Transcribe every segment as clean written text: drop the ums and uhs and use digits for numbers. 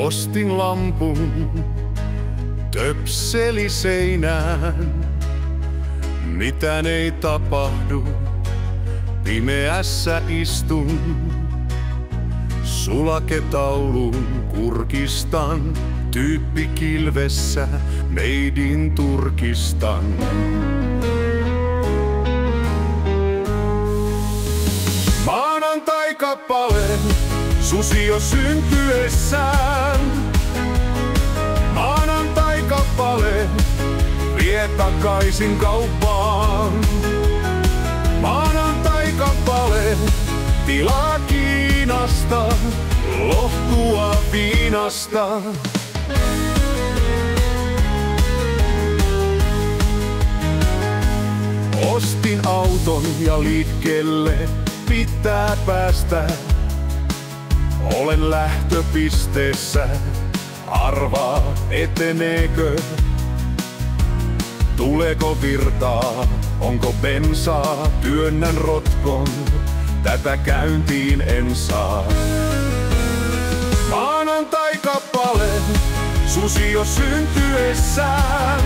Ostin lampun, töpseli seinään. Mitään ei tapahdu, pimeässä istun. Sulaketaulun kurkistan, tyyppi kilvessä, made in Turkistan. Maanantai-kappale, susi jo syntyessään. Maanantai-kappale, vie takaisin kauppaan. Maanantai-kappale, tilaa Kiinasta, lohtua viinasta. Ostin auton ja liikkeelle pitää päästä. Olen lähtöpisteessä, arvaa eteneekö? Tuleeko virtaa, onko bensaa, työnnän rotkon, tätä käyntiin en saa. Maanantai-kappale, susi jo syntyessään.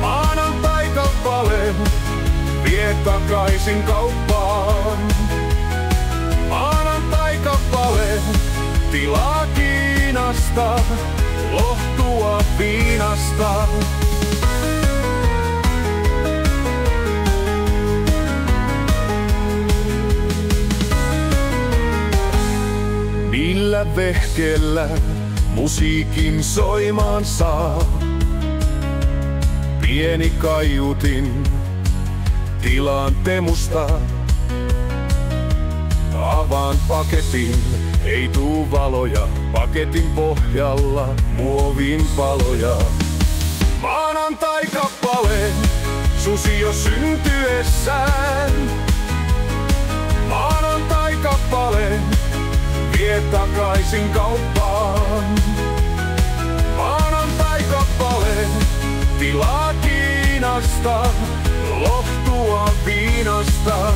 Maanantai-kappale, vie takaisin kauppaan. Maanantai-kappale, tilaa Kiinasta, lohtua viinasta. Millä vehkeellä musiikin soimaan saa? Pieni kaiutin, tilaan Temusta. Avaan paketin, ei tuu valoja, paketin pohjalla muovin paloja. Maanantai-kappale, susi jo syntyessään. Maanantai-kappale, vie takaisin kauppaan. Maanantai-kappale, tilaa Kiinasta, lohtua viinasta.